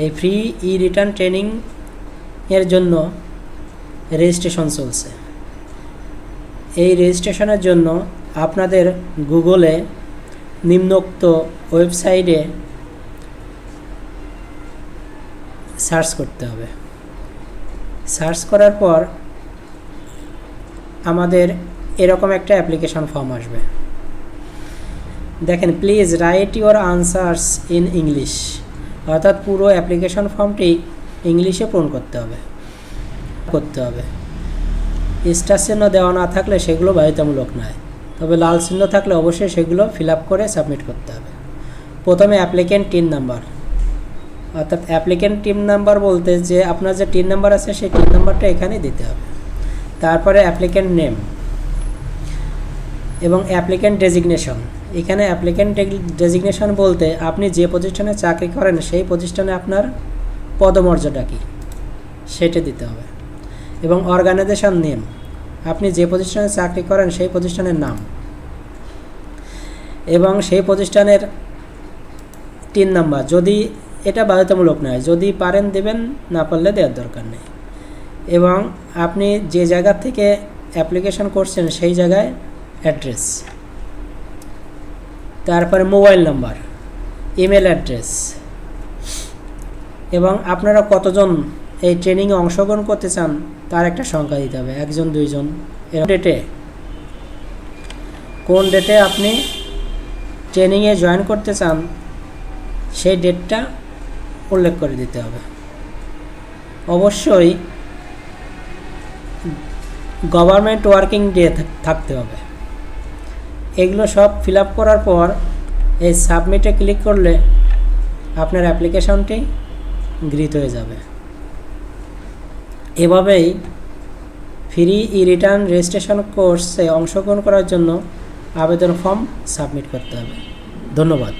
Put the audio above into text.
এই ফ্রি ই return training এর জন্য রেজিস্ট্রেশন চলছে। এই রেজিস্ট্রেশনের জন্য আপনাদের গুগলে নিম্নোক্ত ওয়েবসাইটে সার্চ করতে হবে। সার্চ করার পর আমাদের এরকম একটা অ্যাপ্লিকেশন ফর্ম আসবে। দেখেন, please write your answers in English, অর্থাৎ পুরো অ্যাপ্লিকেশন ফর্মটি ইংলিশে পূরণ করতে হবে। স্টার চিহ্ন দেওয়া না থাকলে সেগুলো বাধ্যতামূলক নয়, তবে লাল চিহ্ন থাকলে অবশ্যই সেগুলো ফিল আপ করে সাবমিট করতে হবে। প্রথমে অ্যাপ্লিকেন্ট টিন নাম্বার, অর্থাৎ অ্যাপ্লিকেন্ট টিন নাম্বার বলতে যে আপনার যে টিন নাম্বার আছে সেই টিন নাম্বারটা এখানে দিতে হবে। তারপরে অ্যাপ্লিকেন্ট নেম এবং অ্যাপ্লিকেন্ট ডেজিগনেশন। এখানে অ্যাপ্লিকেন্ট ডেজিগনেশন বলতে আপনি যে প্রতিষ্ঠানে চাকরি করেন সেই প্রতিষ্ঠানে আপনার পদমর্যাদা কী সেটা দিতে হবে। এবং অর্গানাইজেশন নেম, আপনি যে প্রতিষ্ঠানে চাকরি করেন সেই প্রতিষ্ঠানের নাম এবং সেই প্রতিষ্ঠানের টিন নাম্বার। যদি এটা বাধ্যতামূলক নয়, যদি পারেন দেবেন, না পারলে দেওয়ার দরকার নেই। এবং আপনি যে জায়গা থেকে অ্যাপ্লিকেশন করছেন সেই জায়গায় অ্যাড্রেস, তারপরে মোবাইল নাম্বার, ইমেল অ্যাড্রেস এবং আপনারা কতজন এই ট্রেনিংয়ে অংশগ্রহণ করতে চান তার একটা সংখ্যা দিতে হবে, 1 জন 2 জন। কোন ডেটে আপনি ট্রেনিংয়ে জয়েন করতে চান সেই ডেটটা উল্লেখ করে দিতে হবে। অবশ্যই গভর্নমেন্ট ওয়ার্কিং ডে থাকতে হবে। এগুলো সব ফিল আপ করার পর এই সাবমিটে ক্লিক করলে আপনার অ্যাপ্লিকেশনটি গৃহীত হয়ে যাবে। এভাবেই ফ্রি ই রিটার্ন রেজিস্ট্রেশন কোর্সে অংশগ্রহণ করার জন্য আবেদন ফর্ম সাবমিট করতে হবে। ধন্যবাদ।